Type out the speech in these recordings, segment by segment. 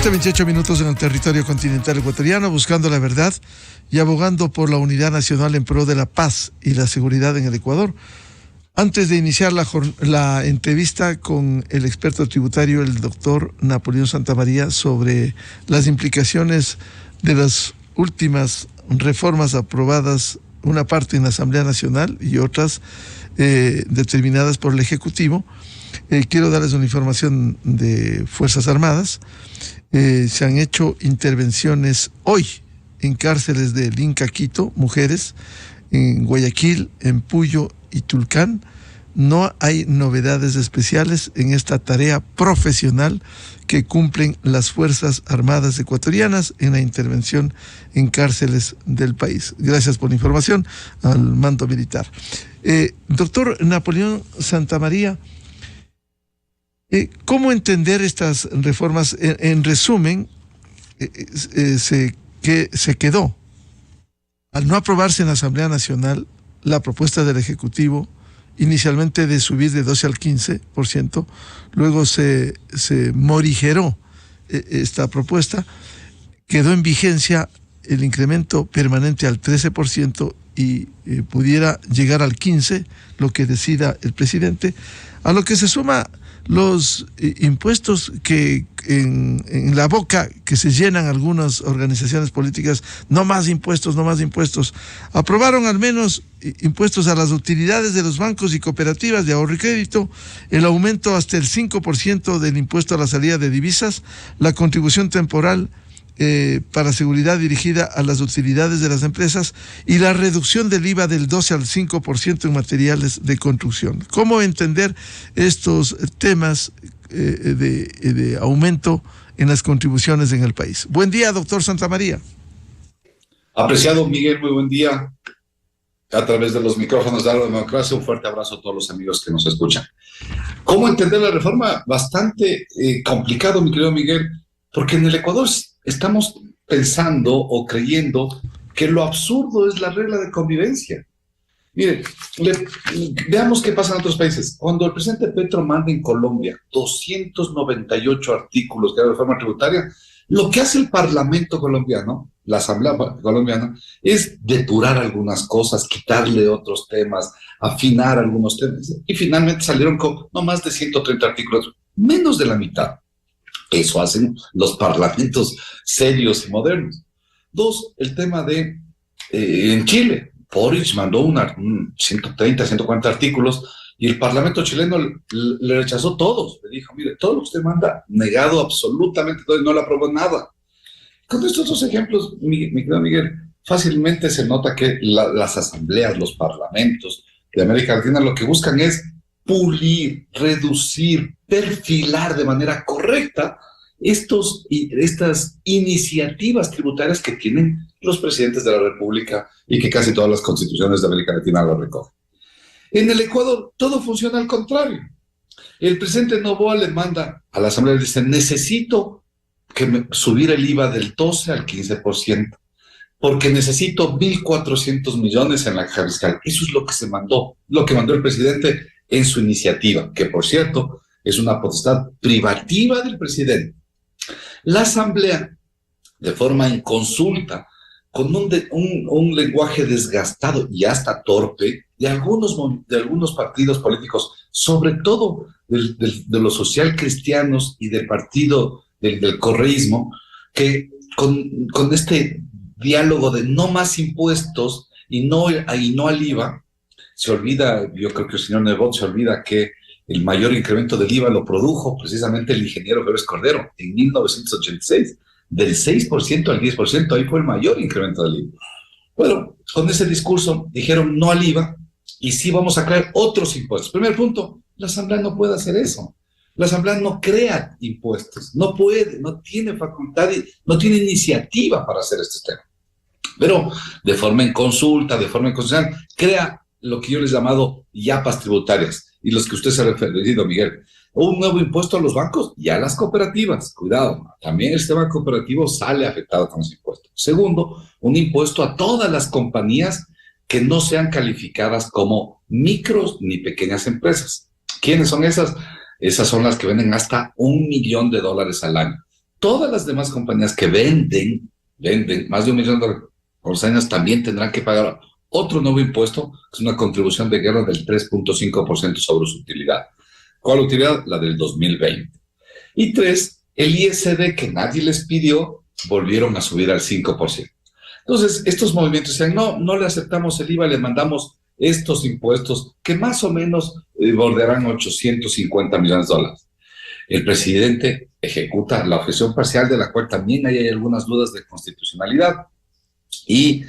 7:28 en el territorio continental ecuatoriano, buscando la verdad y abogando por la unidad nacional en pro de la paz y la seguridad en el Ecuador. Antes de iniciar la entrevista con el experto tributario, el doctor Napoleón Santamaría, sobre las implicaciones de las últimas reformas aprobadas, una parte en la Asamblea Nacional y otras determinadas por el Ejecutivo, quiero darles una información de Fuerzas Armadas. Se han hecho intervenciones hoy en cárceles de Inca, Quito, mujeres, en Guayaquil, en Puyo y Tulcán. No hay novedades especiales en esta tarea profesional que cumplen las Fuerzas Armadas ecuatorianas en la intervención en cárceles del país. Gracias por la información al mando militar. Doctor Napoleón Santamaría, ¿cómo entender estas reformas? En resumen, se quedó, al no aprobarse en la Asamblea Nacional, la propuesta del Ejecutivo, inicialmente de subir de 12 al 15%, luego se morigeró esta propuesta, quedó en vigencia el incremento permanente al 13% y pudiera llegar al 15%, lo que decida el presidente, a lo que se suma los impuestos que en la boca que se llenan algunas organizaciones políticas. No más impuestos, no más impuestos. Aprobaron al menos impuestos a las utilidades de los bancos y cooperativas de ahorro y crédito, el aumento hasta el 5% del impuesto a la salida de divisas, la contribución temporal para seguridad dirigida a las utilidades de las empresas y la reducción del IVA del 12 al 5% en materiales de construcción. ¿Cómo entender estos temas de aumento en las contribuciones en el país? Buen día, doctor Santamaría. Apreciado Miguel, muy buen día. A través de los micrófonos de la democracia, un fuerte abrazo a todos los amigos que nos escuchan. ¿Cómo entender la reforma? Bastante complicado, mi querido Miguel, porque en el Ecuador estamos pensando o creyendo que lo absurdo es la regla de convivencia. Miren, veamos qué pasa en otros países. Cuando el presidente Petro manda en Colombia 298 artículos de la reforma tributaria, lo que hace el Parlamento colombiano, la Asamblea colombiana, es depurar algunas cosas, quitarle otros temas, afinar algunos temas, y finalmente salieron con no más de 130 artículos, menos de la mitad. Eso hacen los parlamentos serios y modernos. Dos, el tema de en Chile, Boric mandó 130, 140 artículos y el parlamento chileno le rechazó todos. Le dijo, mire, todo lo que usted manda, negado absolutamente todo y no le aprobó nada. Con estos dos ejemplos, mi querido Miguel, fácilmente se nota que las asambleas, los parlamentos de América Latina lo que buscan es pulir, reducir, perfilar de manera correcta estas iniciativas tributarias que tienen los presidentes de la República y que casi todas las constituciones de América Latina lo recogen. En el Ecuador todo funciona al contrario. El presidente Noboa le manda a la Asamblea y dice, necesito subir el IVA del 12 al 15%, porque necesito 1.400 millones en la caja fiscal. Eso es lo que se mandó, lo que mandó el presidente en su iniciativa, que por cierto es una potestad privativa del presidente. La Asamblea, de forma inconsulta, con un lenguaje desgastado y hasta torpe de algunos partidos políticos, sobre todo de los social cristianos y del partido del correísmo, que con este diálogo de no más impuestos y no al IVA, se olvida, yo creo que el señor Nebot se olvida que el mayor incremento del IVA lo produjo precisamente el ingeniero Pérez Cordero en 1986, del 6% al 10%, ahí fue el mayor incremento del IVA. Bueno, con ese discurso dijeron no al IVA y sí vamos a crear otros impuestos. Primer punto, la Asamblea no puede hacer eso. La Asamblea no crea impuestos, no puede, no tiene facultad, no tiene iniciativa para hacer este tema. Pero de forma en consulta, de forma inconstitucional, crea lo que yo les he llamado yapas tributarias, y los que usted se ha referido, Miguel. Un nuevo impuesto a los bancos y a las cooperativas. Cuidado, también el sistema cooperativo sale afectado con ese impuesto. Segundo, un impuesto a todas las compañías que no sean calificadas como micros ni pequeñas empresas. ¿Quiénes son esas? Esas son las que venden hasta $1 millón al año. todas las demás compañías que venden más de $1 millón por los años también tendrán que pagar otro nuevo impuesto, que es una contribución de guerra del 3.5% sobre su utilidad. ¿Cuál utilidad? La del 2020. Y tres, el ISD que nadie les pidió, volvieron a subir al 5%. Entonces, estos movimientos decían, no le aceptamos el IVA, le mandamos estos impuestos que más o menos bordearán $850 millones. El presidente ejecuta la objeción parcial, de la cual también hay algunas dudas de constitucionalidad, y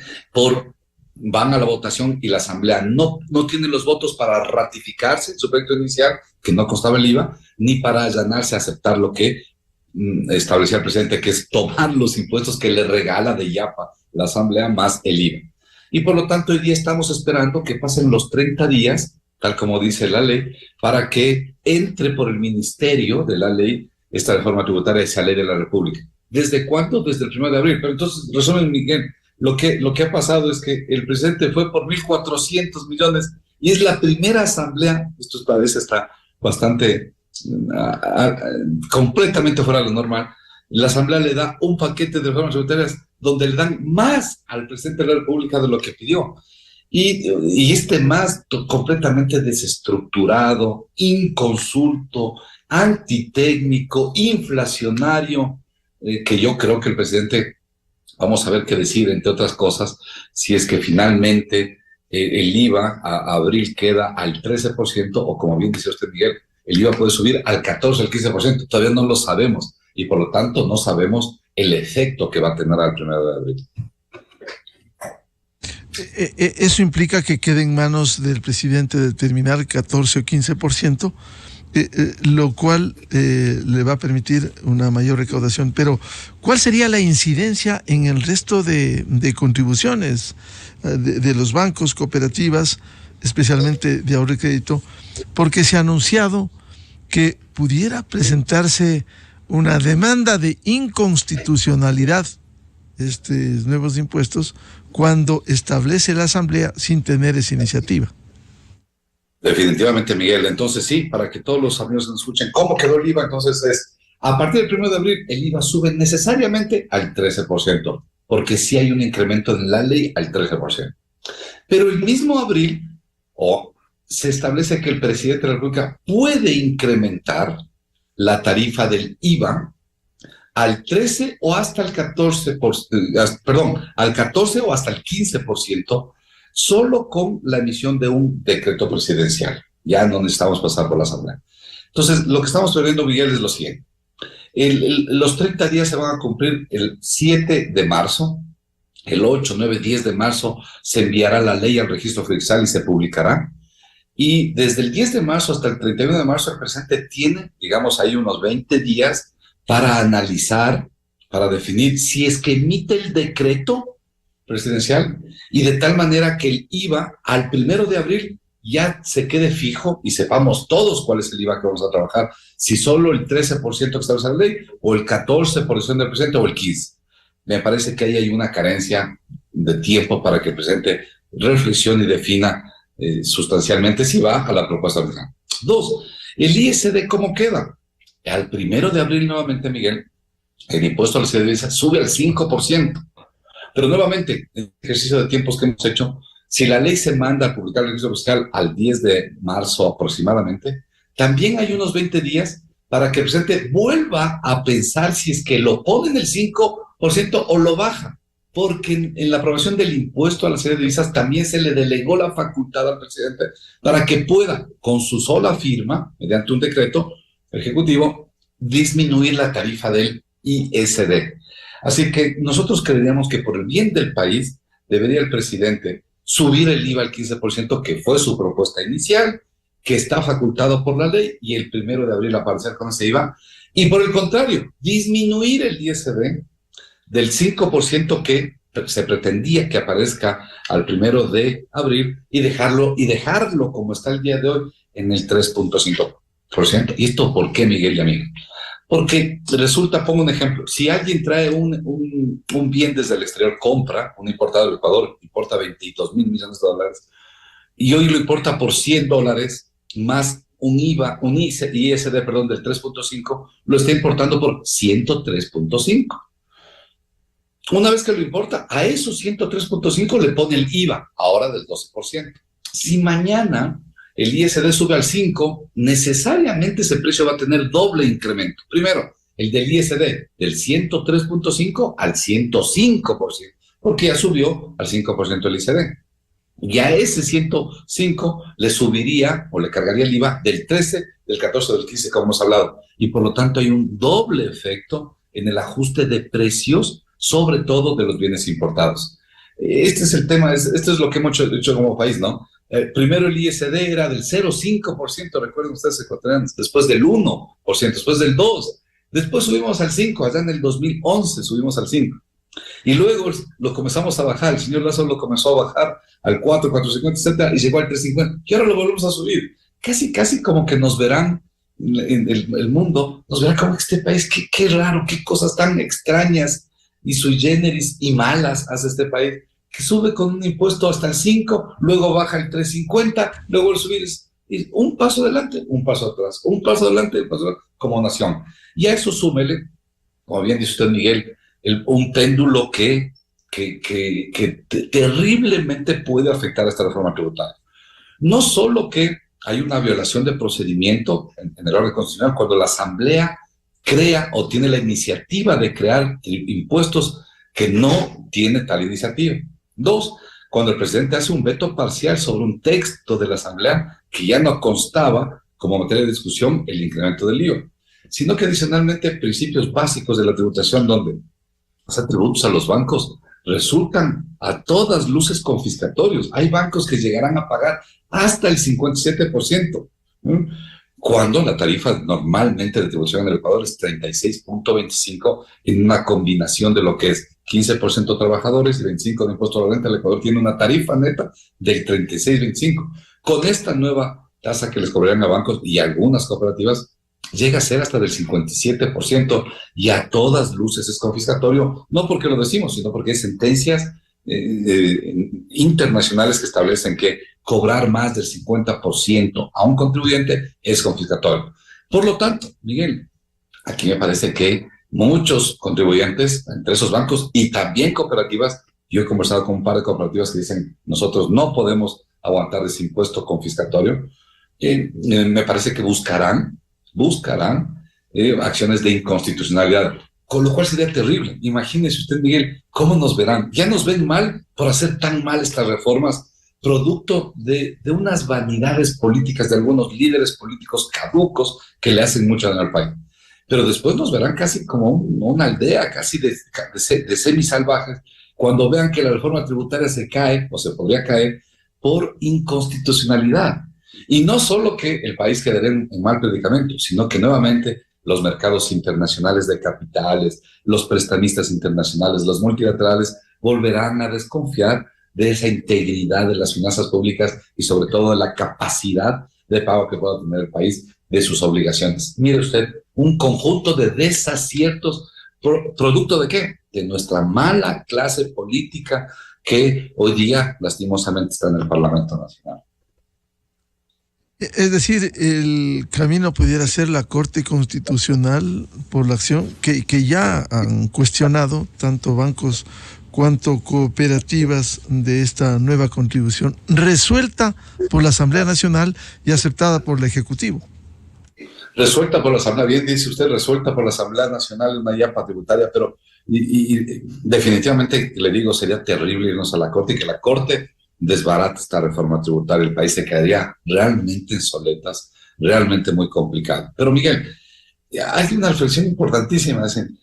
van a la votación y la Asamblea no tiene los votos para ratificarse en su proyecto inicial, que no costaba el IVA, ni para allanarse a aceptar lo que establecía el presidente, que es tomar los impuestos que le regala de Yapa la Asamblea más el IVA. Y por lo tanto, hoy día estamos esperando que pasen los 30 días, tal como dice la ley, para que entre por el ministerio de la ley esta reforma tributaria, esa ley de la República. ¿Desde cuándo? Desde el 1 de abril. Pero entonces, resumen, Miguel, lo que ha pasado es que el presidente fue por 1.400 millones y es la primera asamblea, esto parece está bastante completamente fuera de lo normal, la asamblea le da un paquete de reformas tributarias donde le dan más al presidente de la República de lo que pidió. Y este más completamente desestructurado, inconsulto, antitécnico, inflacionario, que yo creo que el presidente, vamos a ver qué decir, entre otras cosas, si es que finalmente el IVA a abril queda al 13%, o como bien dice usted, Miguel, el IVA puede subir al 14, al 15%, todavía no lo sabemos, y por lo tanto no sabemos el efecto que va a tener al 1 de abril. Eso implica que quede en manos del presidente determinar 14 o 15%, lo cual le va a permitir una mayor recaudación. Pero, ¿cuál sería la incidencia en el resto de contribuciones de los bancos, cooperativas, especialmente de ahorro y crédito? Porque se ha anunciado que pudiera presentarse una demanda de inconstitucionalidad estos nuevos impuestos cuando establece la Asamblea sin tener esa iniciativa. Definitivamente, Miguel. Entonces, sí, para que todos los amigos nos escuchen cómo quedó el IVA, entonces es, a partir del 1 de abril, el IVA sube necesariamente al 13%, porque sí hay un incremento en la ley al 13%. Pero el mismo abril, se establece que el presidente de la República puede incrementar la tarifa del IVA al 13 o hasta el 14%, al 14 o hasta el 15%, solo con la emisión de un decreto presidencial. Ya no necesitamos pasar por la Asamblea. Entonces, lo que estamos previendo, Miguel, es lo siguiente. Los 30 días se van a cumplir el 7 de marzo, el 8, 9, 10 de marzo se enviará la ley al registro fiscal y se publicará. Y desde el 10 de marzo hasta el 31 de marzo, el presidente tiene, digamos, ahí unos 20 días para analizar, para definir si es que emite el decreto presidencial y de tal manera que el IVA al 1 de abril ya se quede fijo y sepamos todos cuál es el IVA que vamos a trabajar, si solo el 13% que establece la ley o el 14% del presidente o el 15%. Me parece que ahí hay una carencia de tiempo para que el presidente reflexione y defina sustancialmente si va a la propuesta original. 2, el ISD, ¿cómo queda? Al 1 de abril nuevamente, Miguel, el impuesto a la divisa sube al 5%. Pero nuevamente, en el ejercicio de tiempos que hemos hecho, si la ley se manda a publicar el registro fiscal al 10 de marzo aproximadamente, también hay unos 20 días para que el presidente vuelva a pensar si es que lo pone en el 5% o lo baja. Porque en la aprobación del impuesto a la serie de divisas también se le delegó la facultad al presidente para que pueda, con su sola firma, mediante un decreto ejecutivo, disminuir la tarifa del ISD. Así que nosotros creeríamos que por el bien del país debería el presidente subir el IVA al 15%, que fue su propuesta inicial, que está facultado por la ley, y el 1 de abril aparecer con ese IVA, y por el contrario, disminuir el ISD del 5% que se pretendía que aparezca al 1 de abril y dejarlo como está el día de hoy en el 3.5%. ¿Y esto por qué, Miguel y amigo? Porque resulta, pongo un ejemplo, si alguien trae un bien desde el exterior, compra, un importador del Ecuador, importa $22,000 millones, y hoy lo importa por $100, más un IVA, un ISD, perdón, del 3.5, lo está importando por 103.5. Una vez que lo importa, a esos 103.5 le pone el IVA, ahora del 12%. Si mañana el ISD sube al 5, necesariamente ese precio va a tener doble incremento. Primero, el del ISD, del 103.5 al 105%, porque ya subió al 5% el ISD. Y a ese 105 le subiría o le cargaría el IVA del 13, del 14 o del 15, como hemos hablado. Y por lo tanto hay un doble efecto en el ajuste de precios, sobre todo de los bienes importados. Este es el tema, esto es lo que hemos hecho como país, ¿no? Primero el ISD era del 0,5%, recuerden ustedes ecuatorianos, después del 1%, después del 2%, después subimos al 5%, allá en el 2011 subimos al 5%. Y luego lo comenzamos a bajar, el señor Lazo lo comenzó a bajar al 4, 4.50, etcétera, y llegó al 3.50, y ahora lo volvemos a subir. Casi como que nos verán, en el mundo, nos verá como este país, qué raro, qué cosas tan extrañas y sui generis y malas hace este país, que sube con un impuesto hasta el 5, luego baja el 3.50, luego el subir es un paso adelante, un paso atrás, un paso adelante, un paso atrás, como nación. Y a eso súmele, como bien dice usted, Miguel, un péndulo que terriblemente puede afectar a esta reforma tributaria. No solo que hay una violación de procedimiento en el orden constitucional cuando la Asamblea crea o tiene la iniciativa de crear impuestos que no tiene tal iniciativa. Dos, cuando el presidente hace un veto parcial sobre un texto de la Asamblea que ya no constaba como materia de discusión el incremento del IVA, sino que adicionalmente principios básicos de la tributación donde los atributos a los bancos resultan a todas luces confiscatorios. Hay bancos que llegarán a pagar hasta el 57%, cuando la tarifa normalmente de tributación en el Ecuador es 36.25 en una combinación de lo que es 15% trabajadores y 25% de impuesto a la renta. El Ecuador tiene una tarifa neta del 36.25. Con esta nueva tasa que les cobrarían a bancos y algunas cooperativas, llega a ser hasta del 57% y a todas luces es confiscatorio, no porque lo decimos, sino porque hay sentencias internacionales que establecen que cobrar más del 50% a un contribuyente es confiscatorio. Por lo tanto, Miguel, aquí me parece que muchos contribuyentes, entre esos bancos y también cooperativas, yo he conversado con un par de cooperativas que dicen, nosotros no podemos aguantar ese impuesto confiscatorio, me parece que buscarán acciones de inconstitucionalidad, con lo cual sería terrible. Imagínese usted, Miguel, cómo nos verán. Ya nos ven mal por hacer tan mal estas reformas, producto de unas vanidades políticas de algunos líderes políticos caducos que le hacen mucho daño al país. Pero después nos verán casi como una aldea, casi de semisalvajes, cuando vean que la reforma tributaria se cae, o se podría caer, por inconstitucionalidad. Y no solo que el país quedaría en mal predicamento, sino que nuevamente los mercados internacionales de capitales, los prestamistas internacionales, los multilaterales, volverán a desconfiar de esa integridad de las finanzas públicas y sobre todo de la capacidad de pago que pueda tener el país de sus obligaciones. Mire usted, un conjunto de desaciertos, ¿producto de qué? De nuestra mala clase política que hoy día lastimosamente está en el Parlamento Nacional. Es decir, el camino pudiera ser la Corte Constitucional por la acción que ya han cuestionado tanto bancos cuanto cooperativas de esta nueva contribución, resuelta por la Asamblea Nacional y aceptada por el Ejecutivo. Resuelta por la Asamblea, bien dice usted, resuelta por la Asamblea Nacional, una yapa tributaria, pero y definitivamente, le digo, sería terrible irnos a la Corte y que la Corte desbarata esta reforma tributaria, el país se quedaría realmente en soletas, realmente muy complicado. Pero Miguel, hay una reflexión importantísima, dicen,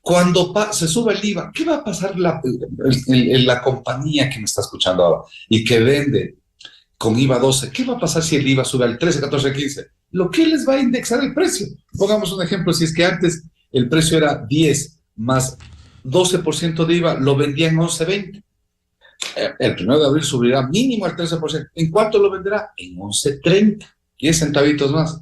cuando se sube el IVA, ¿qué va a pasar la compañía que me está escuchando ahora y que vende con IVA 12? ¿Qué va a pasar si el IVA sube al 13, 14, 15? ¿Lo que les va a indexar el precio? Pongamos un ejemplo, si es que antes el precio era 10 más 12% de IVA, lo vendían en 11, 20. El 1 de abril subirá mínimo al 13%. ¿En cuánto lo venderá? En 11.30, 10 centavitos más.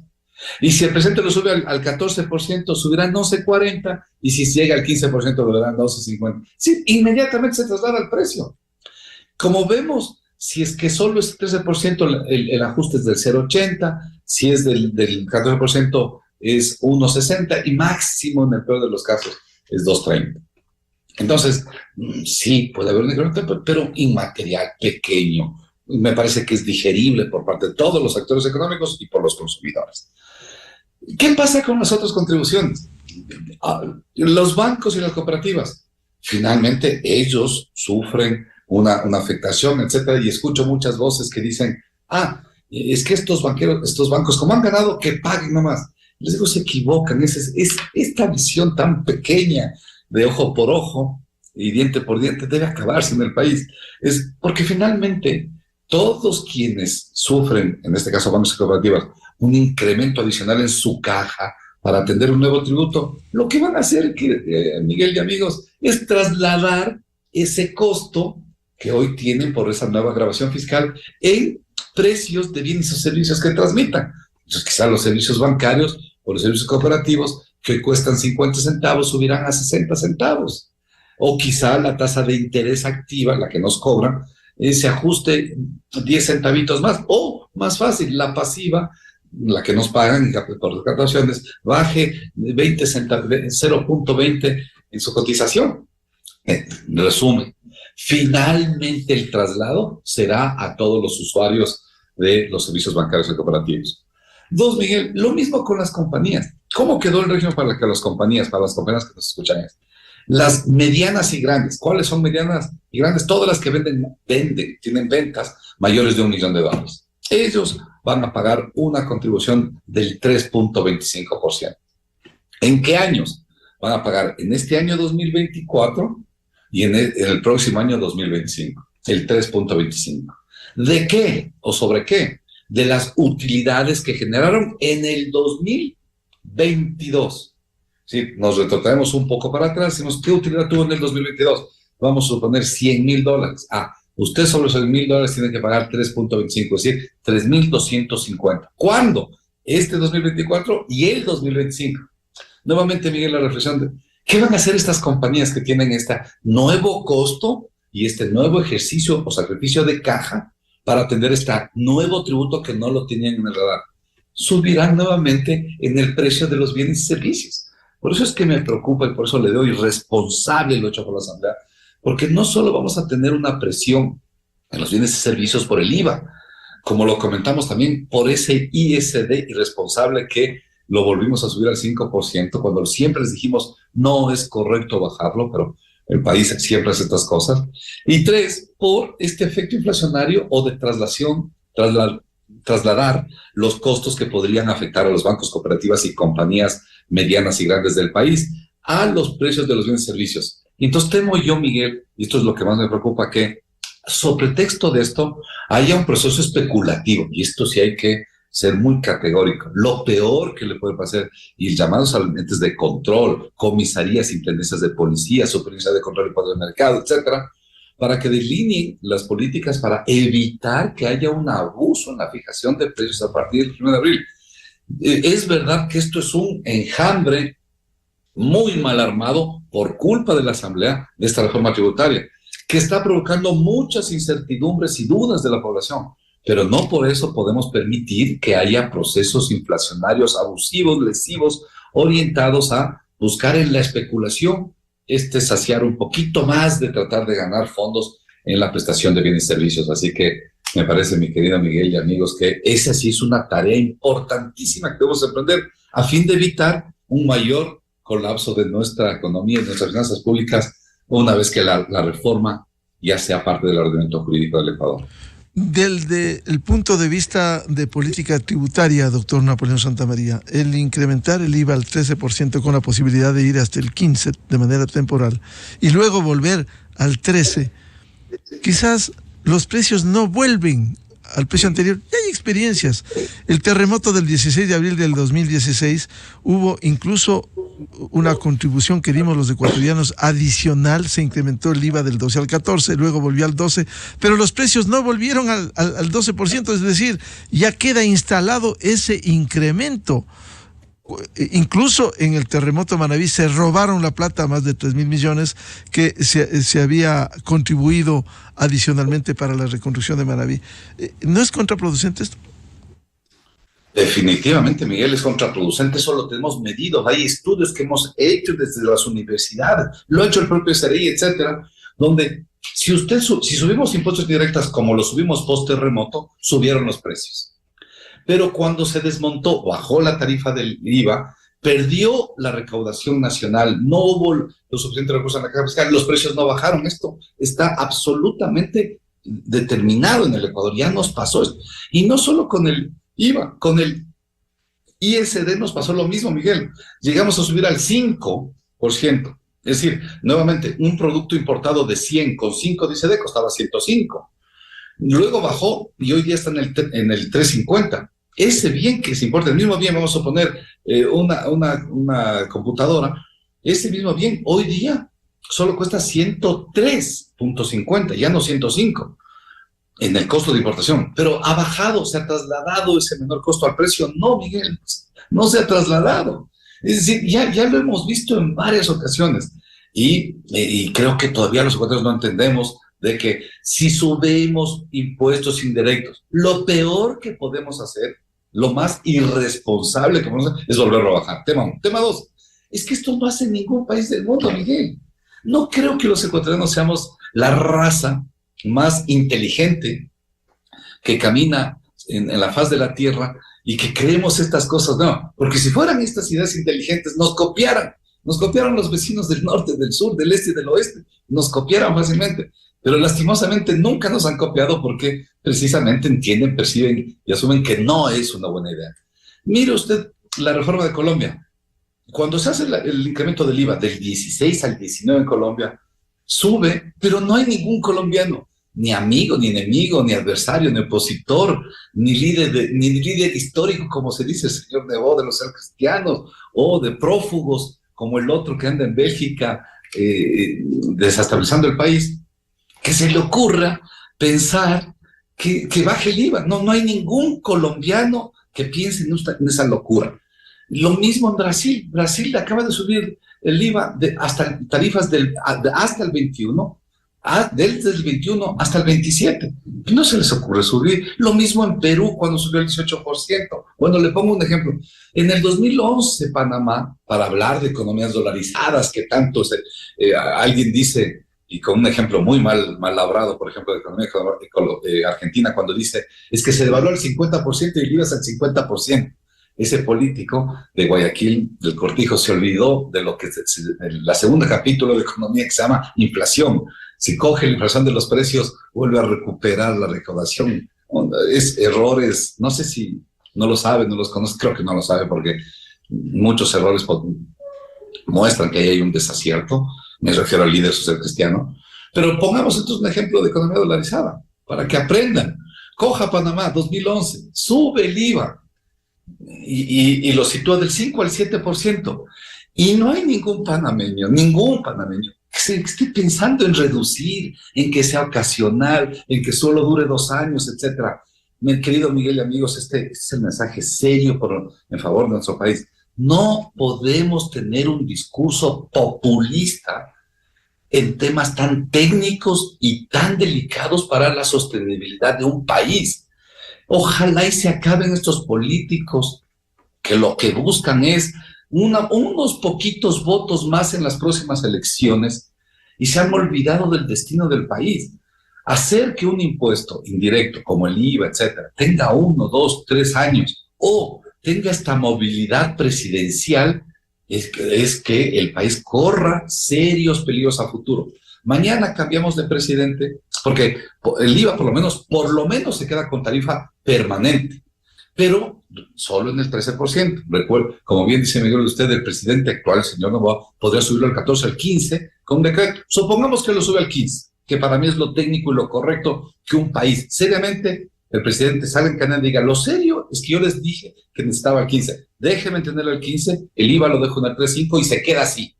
Y si el presidente lo sube al 14%, subirá en 11.40, y si llega al 15%, lo darán 12.50. Sí, inmediatamente se traslada al precio. Como vemos, si es que solo es 13%, el ajuste es del 0,80, si es del 14% es 1,60 y máximo en el peor de los casos es 2,30. Entonces, sí, puede haber un incremento, pero inmaterial, pequeño. Me parece que es digerible por parte de todos los actores económicos y por los consumidores. ¿Qué pasa con las otras contribuciones? Los bancos y las cooperativas, finalmente ellos sufren una afectación, etcétera, y escucho muchas voces que dicen, es que estos bancos, como han ganado, que paguen nomás. Les digo, se equivocan, es esta visión tan pequeña de ojo por ojo y diente por diente debe acabarse en el país. Es porque finalmente todos quienes sufren, en este caso bancos y cooperativas, un incremento adicional en su caja para atender un nuevo tributo, lo que van a hacer, Miguel y amigos, es trasladar ese costo que hoy tienen por esa nueva grabación fiscal en precios de bienes o servicios que transmitan. Entonces, quizás los servicios bancarios o los servicios cooperativos que cuestan 50 centavos subirán a 60 centavos. O quizá la tasa de interés activa, la que nos cobran, se ajuste 10 centavitos más. O, más fácil, la pasiva, la que nos pagan por recaudaciones, baje 0.20 en su cotización. Resumen, finalmente el traslado será a todos los usuarios de los servicios bancarios y cooperativos. Dos, Miguel, lo mismo con las compañías. ¿Cómo quedó el régimen para las compañías que nos escuchan? Las medianas y grandes. ¿Cuáles son medianas y grandes? Todas las que tienen ventas mayores de $1 millón. Ellos van a pagar una contribución del 3.25%. ¿En qué años? Van a pagar en este año 2024 y en el próximo año 2025, el 3.25. ¿De qué o sobre qué? De las utilidades que generaron en el 2022. ¿Sí? Nos retrotraemos un poco para atrás, decimos, ¿qué utilidad tuvo en el 2022? Vamos a suponer $100,000. Usted sobre esos $1,000 tiene que pagar 3.25, es decir, 3.250. ¿Cuándo? Este 2024 y el 2025. Nuevamente, Miguel, la reflexión de ¿qué van a hacer estas compañías que tienen este nuevo costo y este nuevo ejercicio o sacrificio de caja para atender este nuevo tributo que no lo tenían en el radar? Subirán nuevamente en el precio de los bienes y servicios. Por eso es que me preocupa y por eso le doy responsable lo hecho por la Asamblea, porque no solo vamos a tener una presión en los bienes y servicios por el IVA, como lo comentamos también por ese ISD irresponsable que lo volvimos a subir al 5%, cuando siempre les dijimos no es correcto bajarlo, pero el país siempre hace estas cosas. Y tres, por este efecto inflacionario o de trasladar los costos que podrían afectar a los bancos, cooperativas y compañías medianas y grandes del país a los precios de los bienes y servicios. Y entonces temo yo, Miguel, y esto es lo que más me preocupa, que sobre texto de esto haya un proceso especulativo, y esto sí hay que ser muy categórico. Lo peor que le puede pasar, y llamados a entes de control, comisarías, intendencias de policía, superintendencia de control y poder de mercado, etcétera, para que delineen las políticas para evitar que haya un abuso en la fijación de precios a partir del 1 de abril. Es verdad que esto es un enjambre muy mal armado por culpa de la Asamblea de esta reforma tributaria, que está provocando muchas incertidumbres y dudas de la población. Pero no por eso podemos permitir que haya procesos inflacionarios abusivos, lesivos, orientados a buscar en la especulación saciar un poquito más de tratar de ganar fondos en la prestación de bienes y servicios. Así que me parece, mi querido Miguel y amigos, que esa sí es una tarea importantísima que debemos emprender a fin de evitar un mayor colapso de nuestra economía y de nuestras finanzas públicas una vez que la reforma ya sea parte del ordenamiento jurídico del Ecuador. Desde el punto de vista de política tributaria, doctor Napoleón Santamaría, el incrementar el IVA al 13% con la posibilidad de ir hasta el 15% de manera temporal y luego volver al 13%, quizás los precios no vuelven al precio anterior. Ya hay experiencias. El terremoto del 16 de abril del 2016 hubo incluso una contribución que dimos los ecuatorianos adicional, se incrementó el IVA del 12 al 14, luego volvió al 12, pero los precios no volvieron al 12%, es decir, ya queda instalado ese incremento. Incluso en el terremoto de Manabí se robaron la plata, más de 3.000 millones, que se había contribuido adicionalmente para la reconstrucción de Manabí. ¿No es contraproducente esto? Definitivamente, Miguel, es contraproducente. Eso lo tenemos medido. Hay estudios que hemos hecho desde las universidades, lo ha hecho el propio SRI, etcétera, donde si subimos impuestos directos como lo subimos post terremoto, subieron los precios. Pero cuando se desmontó, bajó la tarifa del IVA, perdió la recaudación nacional, no hubo los suficientes recursos en la caja fiscal, los precios no bajaron. Esto está absolutamente determinado en el Ecuador, ya nos pasó esto. Y no solo con el IVA, con el ISD nos pasó lo mismo, Miguel. Llegamos a subir al 5%. Es decir, nuevamente, un producto importado de 100 con 5 de ISD costaba 105. Luego bajó y hoy día está en el 350. Ese bien que se importa, el mismo bien, vamos a poner una computadora, ese mismo bien hoy día solo cuesta 103.50, ya no 105 en el costo de importación, pero ha bajado, se ha trasladado ese menor costo al precio. No, Miguel, no se ha trasladado. Es decir, ya lo hemos visto en varias ocasiones y creo que todavía los ecuatorianos no entendemos de que si subimos impuestos indirectos, lo peor que podemos hacer, lo más irresponsable que podemos hacer, es volverlo a bajar. Tema 1. Tema 2, es que esto no hace ningún país del mundo, Miguel. No creo que los ecuatorianos seamos la raza más inteligente que camina en la faz de la tierra y que creemos estas cosas. No, porque si fueran estas ideas inteligentes, nos copiaran los vecinos del norte, del sur, del este y del oeste, nos copiaran fácilmente. Pero lastimosamente nunca nos han copiado porque precisamente entienden, perciben y asumen que no es una buena idea. Mire usted la reforma de Colombia. Cuando se hace el incremento del IVA del 16 al 19 en Colombia, sube, pero no hay ningún colombiano, ni amigo, ni enemigo, ni adversario, ni opositor, ni líder histórico, como se dice el señor Nebot, de los cristianos, o de prófugos, como el otro que anda en Bélgica, desestabilizando el país, que se le ocurra pensar que baje el IVA. No hay ningún colombiano que piense en esa locura. Lo mismo en Brasil. Brasil acaba de subir el IVA hasta tarifas hasta el 21, desde el 21 hasta el 27. No se les ocurre subir. Lo mismo en Perú cuando subió el 18%. Bueno, le pongo un ejemplo. En el 2011, Panamá, para hablar de economías dolarizadas, que tanto alguien dice, y con un ejemplo muy mal labrado, por ejemplo, de economía argentina, cuando dice, es que se devaluó el 50% y el IVA es el 50%. Ese político de Guayaquil, del Cortijo, se olvidó de lo que la segunda capítulo de economía que se llama inflación. Si coge la inflación de los precios, vuelve a recuperar la recaudación. Es errores, no sé si no lo sabe, no los conoce, creo que no lo sabe porque muchos errores muestran que ahí hay un desacierto. Me refiero al líder social cristiano. Pero pongamos entonces un ejemplo de economía dolarizada para que aprendan. Coja Panamá, 2011, sube el IVA y lo sitúa del 5 al 7%. Y no hay ningún panameño que se esté pensando en reducir, en que sea ocasional, en que solo dure 2 años, etcétera. Mi querido Miguel y amigos, este es el mensaje serio en favor de nuestro país. No podemos tener un discurso populista en temas tan técnicos y tan delicados para la sostenibilidad de un país. Ojalá y se acaben estos políticos que lo que buscan es unos poquitos votos más en las próximas elecciones y se han olvidado del destino del país. Hacer que un impuesto indirecto como el IVA, etcétera, tenga 1, 2, 3 años o tenga esta movilidad presidencial es que el país corra serios peligros a futuro. Mañana cambiamos de presidente porque el IVA por lo menos se queda con tarifa permanente, pero solo en el 13%. Recuerdo, como bien dice Miguel, usted, el presidente actual, el señor Novoa, podría subirlo al 14, al 15 con un decreto. Supongamos que lo sube al 15, que para mí es lo técnico y lo correcto que un país, seriamente, el presidente salga en canal y diga, lo serio es que yo les dije que necesitaba el 15. Déjenme entenderlo al 15, el IVA lo dejo en el 3.5 y se queda así.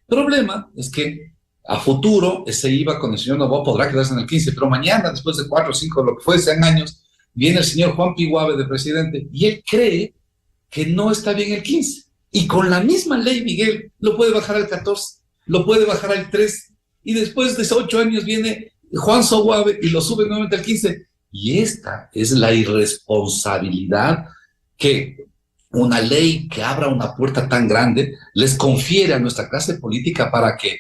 El problema es que a futuro ese IVA con el señor Novoa podrá quedarse en el 15, pero mañana, después de 4 o 5, lo que fue, 100 años, viene el señor Juan Piguave de presidente y él cree que no está bien el 15. Y con la misma ley, Miguel, lo puede bajar al 14, lo puede bajar al 13, y después de 8 años viene Juan Soguave y lo sube nuevamente al 15. Y esta es la irresponsabilidad que una ley que abra una puerta tan grande les confiere a nuestra clase política para que,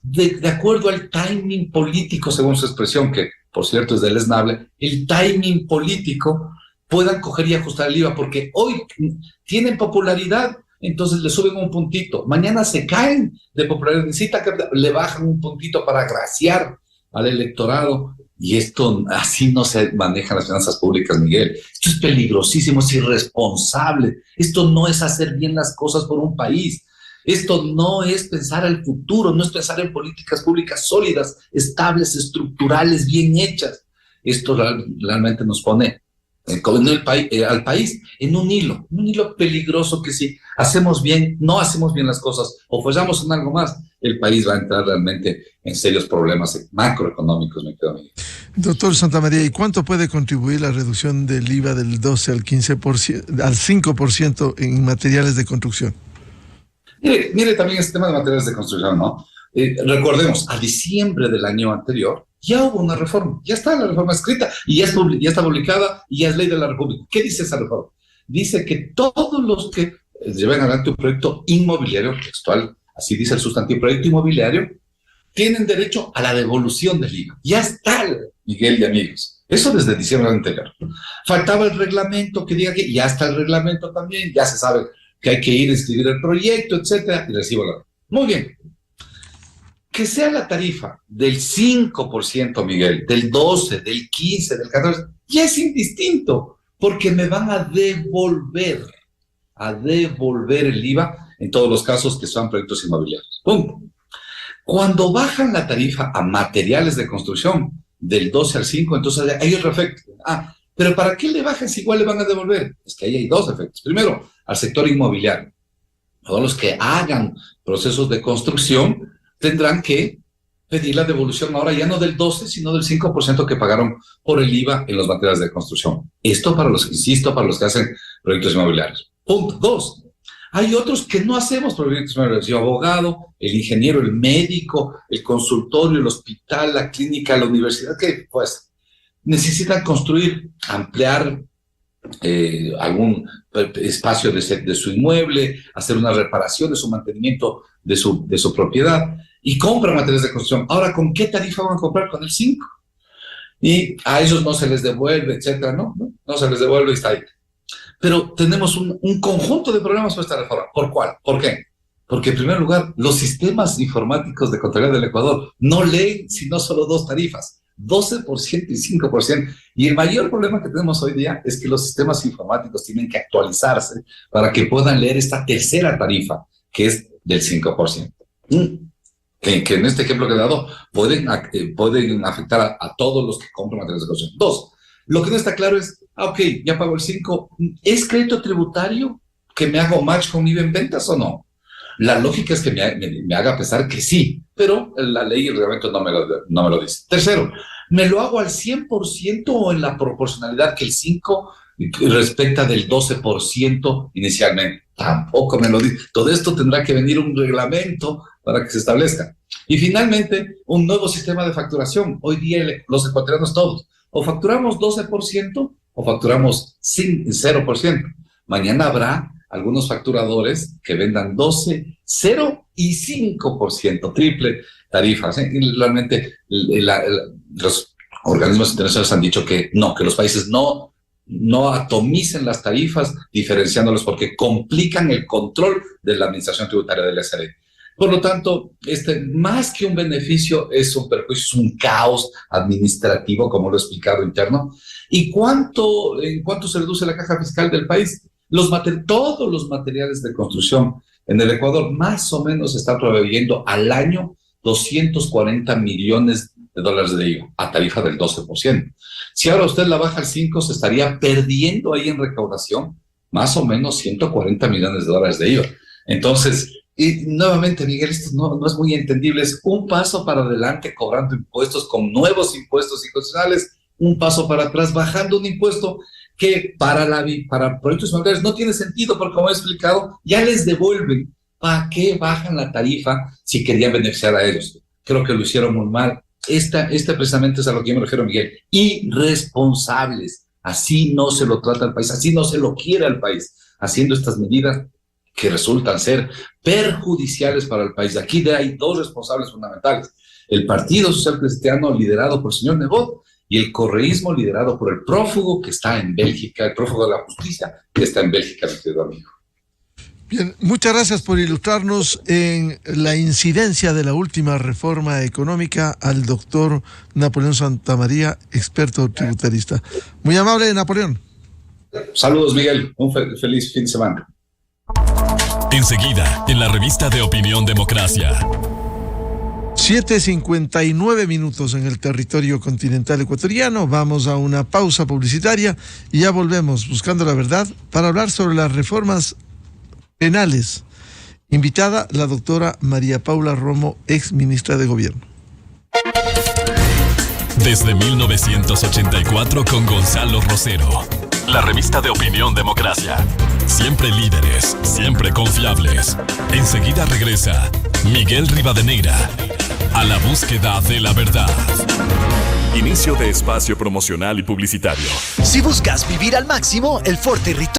de acuerdo al timing político, según su expresión, que por cierto es deleznable, el timing político puedan coger y ajustar el IVA, porque hoy tienen popularidad, entonces le suben un puntito, mañana se caen de popularidad, necesita que le bajan un puntito para agraciar al electorado, y esto así no se manejan las finanzas públicas, Miguel. Esto es peligrosísimo, es irresponsable, esto no es hacer bien las cosas por un país. Esto no es pensar al futuro, no es pensar en políticas públicas sólidas, estables, estructurales, bien hechas. Esto realmente nos pone al país en un hilo peligroso que si hacemos bien, no hacemos bien las cosas o fallamos en algo más, el país va a entrar realmente en serios problemas macroeconómicos, me quedo amigo. Doctor Santamaría, ¿y cuánto puede contribuir la reducción del IVA del 12 al 15%, al 5% en materiales de construcción? Mire también este tema de materiales de construcción, ¿no? Recordemos, a diciembre del año anterior ya hubo una reforma, ya está la reforma escrita y ya está publicada y ya es ley de la República. ¿Qué dice esa reforma? Dice que todos los que lleven adelante un proyecto inmobiliario, textual, así dice el sustantivo, proyecto inmobiliario, tienen derecho a la devolución del IVA. Ya está, Miguel y amigos. Eso desde diciembre anterior. Faltaba el reglamento que diga que ya está el reglamento también, ya se sabe que hay que ir a escribir el proyecto, etcétera, y recibo la... Muy bien. Que sea la tarifa del 5%, Miguel, del 12, del 15, del 14, ya es indistinto, porque me van a devolver el IVA en todos los casos que son proyectos inmobiliarios. Punto. Cuando bajan la tarifa a materiales de construcción del 12 al 5, entonces hay otro efecto. Pero ¿para qué le bajan si igual le van a devolver? Es que ahí hay dos efectos. Primero, al sector inmobiliario. Todos los que hagan procesos de construcción tendrán que pedir la devolución ahora ya no del 12, sino del 5% que pagaron por el IVA en los materiales de construcción. Esto para los, insisto, para los que hacen proyectos inmobiliarios. Punto. 2. Hay otros que no hacemos proyectos inmobiliarios. Yo, abogado, el ingeniero, el médico, el consultorio, el hospital, la clínica, la universidad, que pues necesitan construir, ampliar algún espacio de su inmueble, hacer una reparación de su mantenimiento de su propiedad y compran materiales de construcción. Ahora, ¿con qué tarifa van a comprar? Con el 5. Y a ellos no se les devuelve, etcétera, ¿no? No se les devuelve y está ahí. Pero tenemos un conjunto de problemas con esta reforma. ¿Por cuál? ¿Por qué? Porque, en primer lugar, los sistemas informáticos de contabilidad del Ecuador no leen sino solo dos tarifas, 12% y 5%. Y el mayor problema que tenemos hoy día es que los sistemas informáticos tienen que actualizarse para que puedan leer esta tercera tarifa, que es del 5%. Que en este ejemplo que he dado pueden afectar a todos los que compran materiales de construcción. 2. Lo que no está claro es, ok, ya pago el 5, ¿es crédito tributario que me hago match con IVA en ventas o no? La lógica es que me haga pensar que sí, pero la ley y el reglamento no me lo dice. 3. ¿Me lo hago al 100% o en la proporcionalidad que el 5 respecta del 12% inicialmente? Tampoco me lo dice. Todo esto tendrá que venir un reglamento para que se establezca. Y finalmente, un nuevo sistema de facturación. Hoy día los ecuatorianos todos, o facturamos 12% o facturamos 0%. Mañana habrá algunos facturadores que vendan 12, 0 y 5%, triple tarifas. Y realmente los organismos internacionales han dicho que no, que los países no atomicen las tarifas diferenciándolos porque complican el control de la administración tributaria del SRE. Por lo tanto, más que un beneficio, es un perjuicio, es un caos administrativo, como lo he explicado interno. ¿Y en cuánto se reduce la caja fiscal del país? Todos los materiales de construcción en el Ecuador más o menos están proveyendo al año 240 millones de dólares de IVA a tarifa del 12%. Si ahora usted la baja al 5%, se estaría perdiendo ahí en recaudación más o menos 140 millones de dólares de IVA. Entonces, y nuevamente, Miguel, esto no es muy entendible. Es un paso para adelante cobrando impuestos con nuevos impuestos inconstitucionales, un paso para atrás bajando un impuesto que para proyectos inmobiliarios no tiene sentido, porque como he explicado, ya les devuelven. ¿Para qué bajan la tarifa si querían beneficiar a ellos? Creo que lo hicieron muy mal. Precisamente es a lo que yo me refiero, Miguel. Irresponsables. Así no se lo trata al país, así no se lo quiere al país, haciendo estas medidas que resultan ser perjudiciales para el país. Aquí hay dos responsables fundamentales: el Partido Social Cristiano, liderado por el señor Nebot, y el correísmo, liderado por el prófugo que está en Bélgica, el prófugo de la justicia que está en Bélgica, mi querido amigo. Bien, muchas gracias por ilustrarnos en la incidencia de la última reforma económica al doctor Napoleón Santamaría, experto tributarista. Muy amable, Napoleón. Saludos, Miguel. Un feliz fin de semana. Enseguida, en la revista de Opinión Democracia. 7:59 en el territorio continental ecuatoriano. Vamos a una pausa publicitaria y ya volvemos buscando la verdad para hablar sobre las reformas penales. Invitada la doctora María Paula Romo, ex ministra de Gobierno. Desde 1984 con Gonzalo Rosero. La revista de Opinión Democracia. Siempre líderes, siempre confiables. Enseguida regresa Miguel Rivadeneira a la búsqueda de la verdad. Inicio de espacio promocional y publicitario. Si buscas vivir al máximo, el Ford Territorio